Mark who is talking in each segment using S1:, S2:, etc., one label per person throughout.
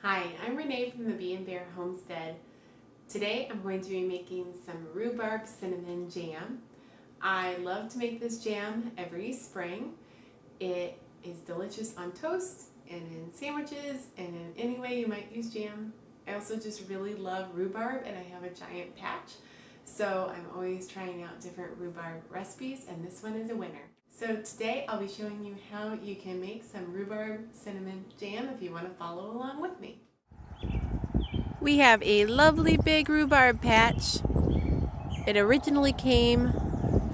S1: Hi, I'm Renee from the Bee and Bear Homestead. Today I'm going to be making some Rhubarb Cinnamon Jam. I love to make this jam every spring. It is delicious on toast and in sandwiches and in any way you might use jam. I also just really love rhubarb and I have a giant patch. So I'm always trying out different rhubarb recipes and this one is a winner. So today I'll be showing you how you can make some rhubarb cinnamon jam if you want to follow along with me. We have a lovely big rhubarb patch. It originally came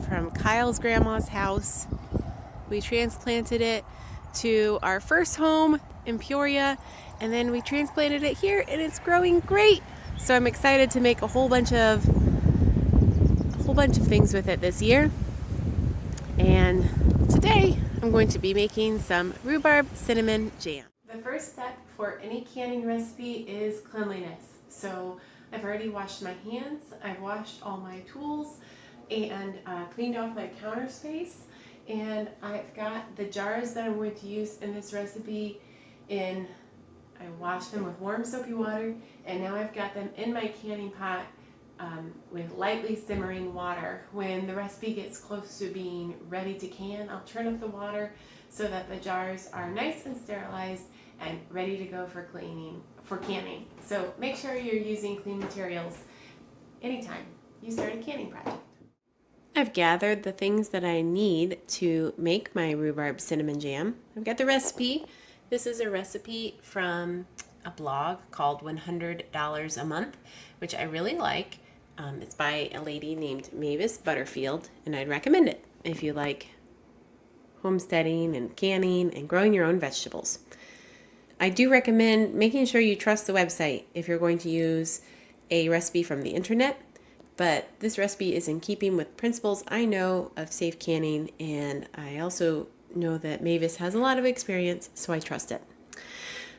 S1: from Kyle's grandma's house. We transplanted it to our first home in Peoria and then we transplanted it here and it's growing great. So I'm excited to make a whole bunch of things with it this year. And today I'm going to be making some rhubarb cinnamon jam. The first step for any canning recipe is cleanliness. So I've already washed my hands, I've washed all my tools and cleaned off my counter space. And I've got the jars that I'm going to use in this recipe I washed them with warm soapy water and now I've got them in my canning pot with lightly simmering water. When the recipe gets close to being ready to can, I'll turn up the water so that the jars are nice and sterilized and ready to go for canning. So make sure you're using clean materials anytime you start a canning project. I've gathered the things that I need to make my rhubarb cinnamon jam. I've got the recipe. This is a recipe from a blog called $100 a Month, which I really like. It's by a lady named Mavis Butterfield, and I'd recommend it if you like homesteading and canning and growing your own vegetables. I do recommend making sure you trust the website if you're going to use a recipe from the internet, but this recipe is in keeping with principles I know of safe canning, and I also know that Mavis has a lot of experience, so I trust it.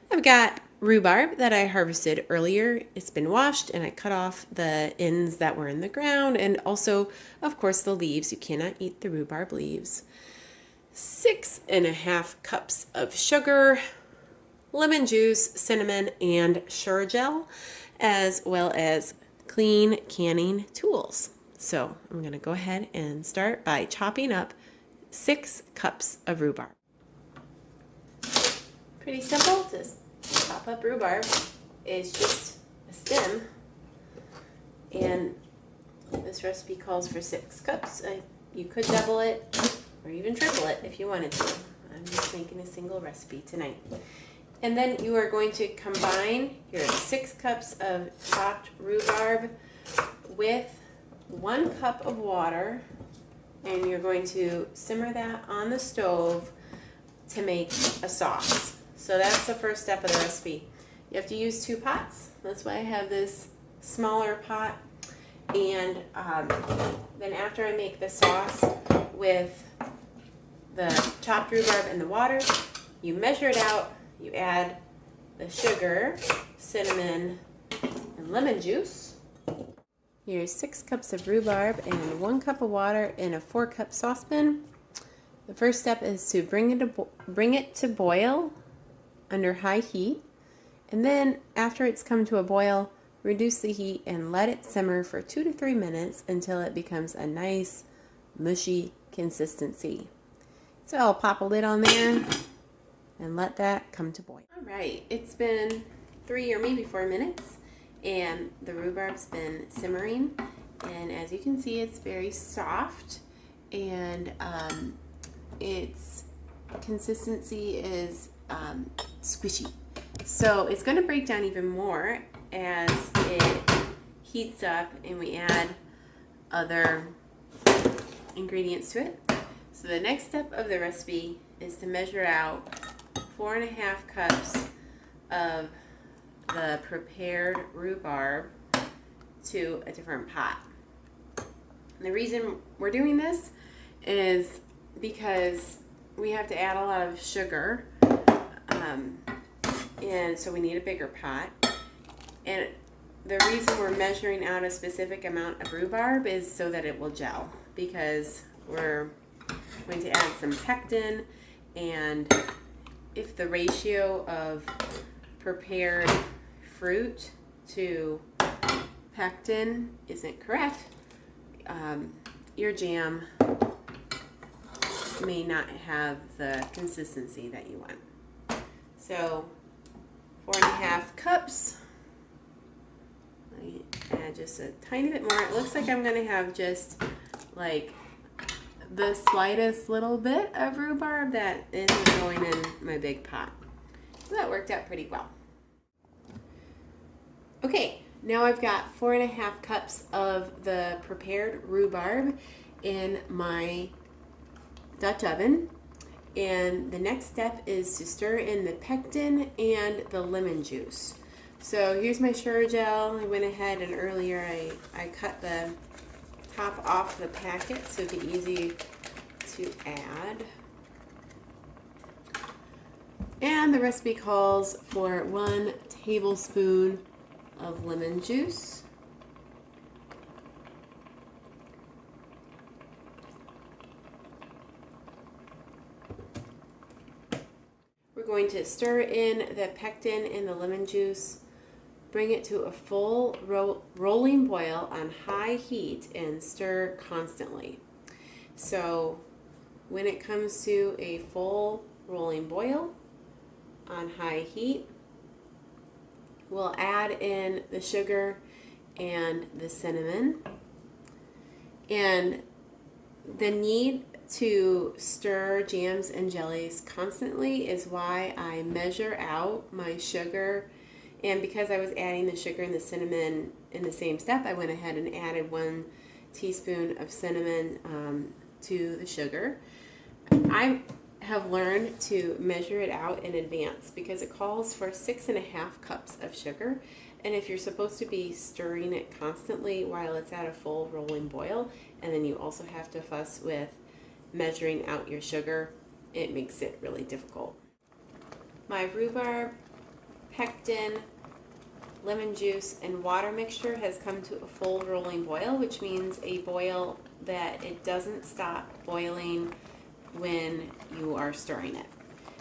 S1: I've got rhubarb that I harvested earlier. It's been washed and I cut off the ends that were in the ground and also, of course, the leaves. You cannot eat the rhubarb leaves. 6.5 cups of sugar, lemon juice, cinnamon, and sugar gel, as well as clean canning tools. So I'm going to go ahead and start by chopping up 6 cups of rhubarb. Pretty simple, just chop up rhubarb. It's just a stem, and this recipe calls for 6 cups. You could double it or even triple it if you wanted to. I'm just making a single recipe tonight. And then you are going to combine your 6 cups of chopped rhubarb with 1 cup of water, and you're going to simmer that on the stove to make a sauce. So that's the first step of the recipe. You have to use 2 pots. That's why I have this smaller pot. And then after I make the sauce with the chopped rhubarb and the water, you measure it out. You add the sugar, cinnamon, and lemon juice. Here's 6 cups of rhubarb and 1 cup of water in a 4-cup saucepan. The first step is to bring it to boil under high heat, and then after it's come to a boil, reduce the heat and let it simmer for 2 to 3 minutes until it becomes a nice mushy consistency. So I'll pop a lid on there and let that come to boil. All right, it's been 3 or maybe 4 minutes and the rhubarb's been simmering, and as you can see, it's very soft and its consistency is squishy. So it's going to break down even more as it heats up and we add other ingredients to it. So the next step of the recipe is to measure out 4.5 cups of the prepared rhubarb to a different pot. And the reason we're doing this is because we have to add a lot of sugar, and so we need a bigger pot. And the reason we're measuring out a specific amount of rhubarb is so that it will gel, because we're going to add some pectin, and if the ratio of prepared fruit to pectin isn't correct, your jam may not have the consistency that you want. So 4.5 cups. I add just a tiny bit more. It looks like I'm going to have just like the slightest little bit of rhubarb that isn't going in my big pot. So that worked out pretty well. Okay, now I've got 4.5 cups of the prepared rhubarb in my Dutch oven. And the next step is to stir in the pectin and the lemon juice. So here's my sugar gel. I went ahead and earlier I cut the top off the packet so it'd be easy to add. And the recipe calls for 1 tablespoon of lemon juice. We're going to stir in the pectin and the lemon juice, bring it to a full rolling boil on high heat, and stir constantly. So when it comes to a full rolling boil on high heat, we'll add in the sugar and the cinnamon. And the need to stir jams and jellies constantly is why I measure out my sugar. And because I was adding the sugar and the cinnamon in the same step, I went ahead and added 1 teaspoon of cinnamon to the sugar. I have learned to measure it out in advance because it calls for 6.5 cups of sugar. And if you're supposed to be stirring it constantly while it's at a full rolling boil, and then you also have to fuss with measuring out your sugar, it makes it really difficult. My rhubarb, pectin, lemon juice, and water mixture has come to a full rolling boil, which means a boil that it doesn't stop boiling when you are stirring it.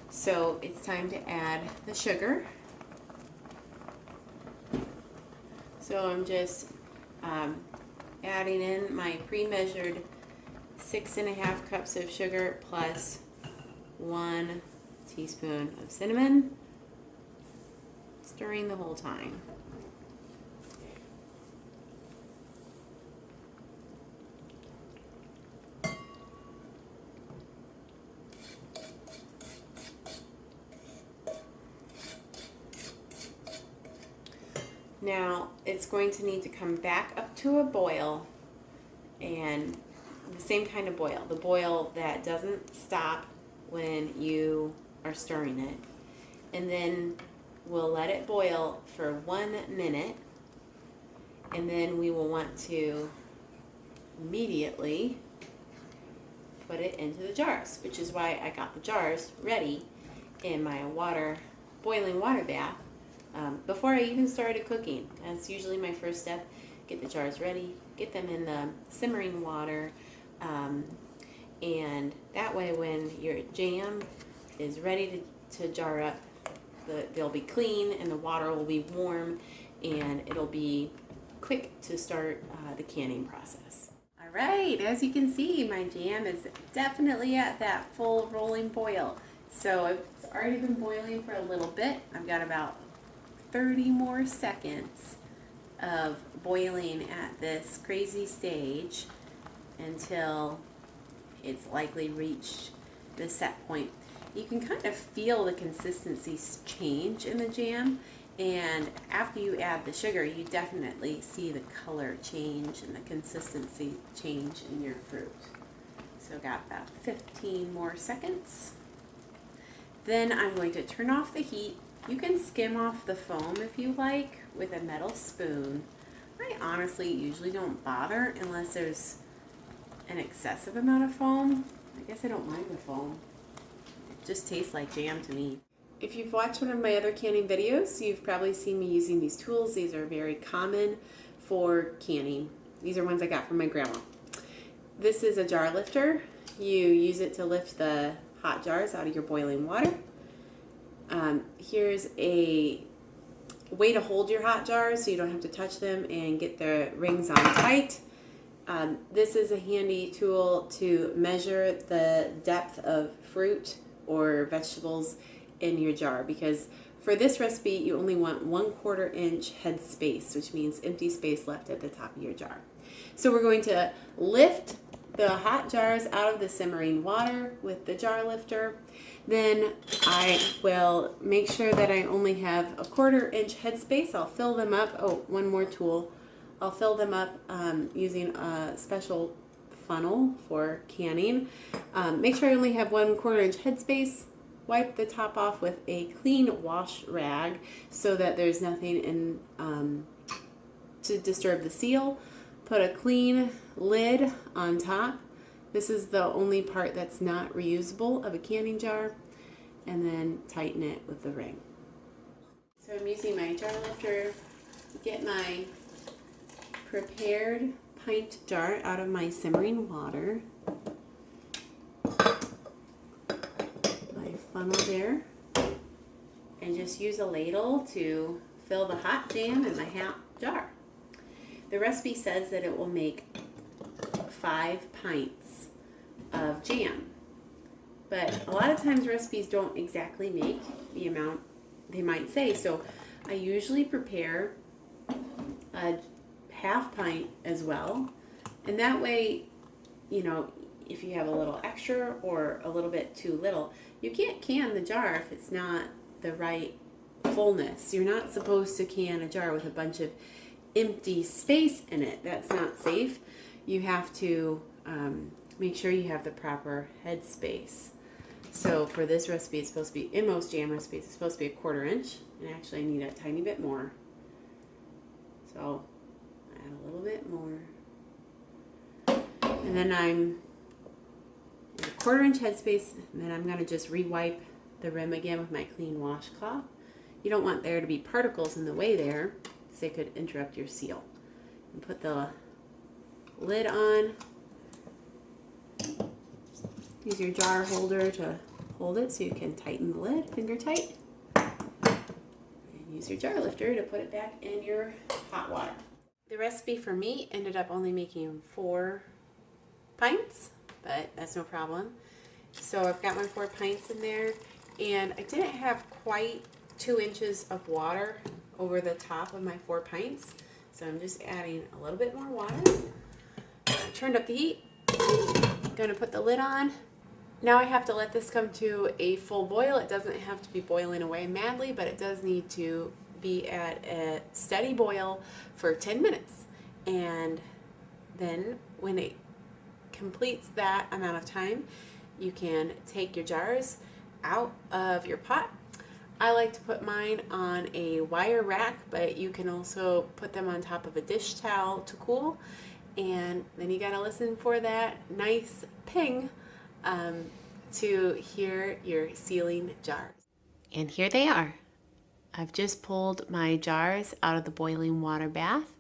S1: So it's time to add the sugar. So I'm just adding in my pre-measured 6.5 cups of sugar plus 1 teaspoon of cinnamon, stirring the whole time. Now it's going to need to come back up to a boil, and the same kind of boil, the boil that doesn't stop when you are stirring it. And then we'll let it boil for 1 minute, and then we will want to immediately put it into the jars, which is why I got the jars ready in my boiling water bath before I even started cooking. That's usually my first step. Get the jars ready, get them in the simmering water, and that way when your jam is ready to jar up, they'll be clean and the water will be warm, and it'll be quick to start the canning process. All right, as you can see, my jam is definitely at that full rolling boil. So it's already been boiling for a little bit. I've got about 30 more seconds of boiling at this crazy stage until it's likely reached the set point. You can kind of feel the consistency change in the jam, and after you add the sugar, you definitely see the color change and the consistency change in your fruit. So got about 15 more seconds. Then I'm going to turn off the heat. You can skim off the foam if you like with a metal spoon. I honestly usually don't bother unless there's an excessive amount of foam. I guess I don't mind the foam. It just tastes like jam to me. If you've watched one of my other canning videos, you've probably seen me using these tools. These are very common for canning. These are ones I got from my grandma. This is a jar lifter. You use it to lift the hot jars out of your boiling water. Here's a way to hold your hot jars so you don't have to touch them and get the rings on tight. This is a handy tool to measure the depth of fruit or vegetables in your jar, because for this recipe you only want 1/4 inch head space, which means empty space left at the top of your jar. So we're going to lift the hot jars out of the simmering water with the jar lifter. Then I will make sure that I only have 1/4 inch head space. I'll fill them up. Oh, one more tool. I'll fill them up using a special funnel for canning. Make sure I only have 1/4 inch head space. Wipe the top off with a clean wash rag so that there's nothing in to disturb the seal. Put a clean lid on top. This is the only part that's not reusable of a canning jar. And then tighten it with the ring. So I'm using my jar lifter to get my prepared pint jar out of my simmering water. My funnel there. And just use a ladle to fill the hot jam in my hot jar. The recipe says that it will make 5 pints of jam. But a lot of times recipes don't exactly make the amount they might say. So I usually prepare a 1/2 pint as well. And that way, you know, if you have a little extra or a little bit too little, you can't can the jar if it's not the right fullness. You're not supposed to can a jar with a bunch of empty space in it. That's not safe. You have to make sure you have the proper head space. So for this recipe, it's supposed to be, in most jam recipes, it's supposed to be 1/4 inch. And actually I need a tiny bit more. So add a little bit more. And then I'm at 1/4 inch head space, and then I'm going to just re-wipe the rim again with my clean washcloth. You don't want there to be particles in the way there, because they could interrupt your seal. And put the lid on. Use your jar holder to hold it so you can tighten the lid, finger tight. And use your jar lifter to put it back in your hot water. The recipe for me ended up only making 4 pints, but that's no problem. So I've got my 4 pints in there, and I didn't have quite 2 inches of water over the top of my 4 pints. So I'm just adding a little bit more water. I turned up the heat. I'm going to put the lid on. Now I have to let this come to a full boil. It doesn't have to be boiling away madly, but it does need to be at a steady boil for 10 minutes. And then when it completes that amount of time, you can take your jars out of your pot. I like to put mine on a wire rack, but you can also put them on top of a dish towel to cool. And then you gotta listen for that nice ping to hear your sealing jars. And here they are. I've just pulled my jars out of the boiling water bath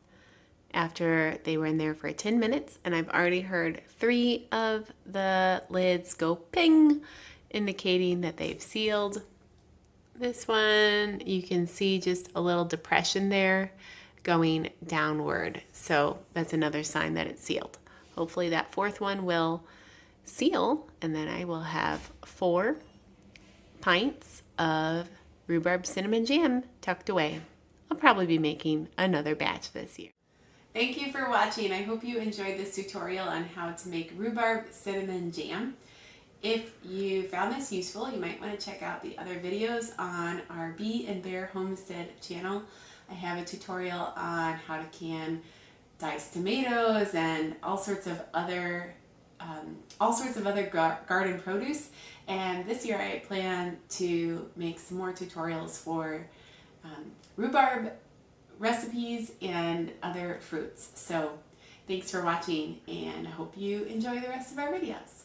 S1: after they were in there for 10 minutes, and I've already heard 3 of the lids go ping, indicating that they've sealed. This one, you can see just a little depression there going downward. So that's another sign that it's sealed. Hopefully that 4th one will seal, and then I will have 4 pints of rhubarb cinnamon jam tucked away. I'll probably be making another batch this year. Thank you for watching. I hope you enjoyed this tutorial on how to make rhubarb cinnamon jam. If you found this useful, you might want to check out the other videos on our Bee and Bear Homestead channel. I have a tutorial on how to can diced tomatoes and all sorts of other garden produce. And this year I plan to make some more tutorials for rhubarb recipes and other fruits. So thanks for watching, and I hope you enjoy the rest of our videos.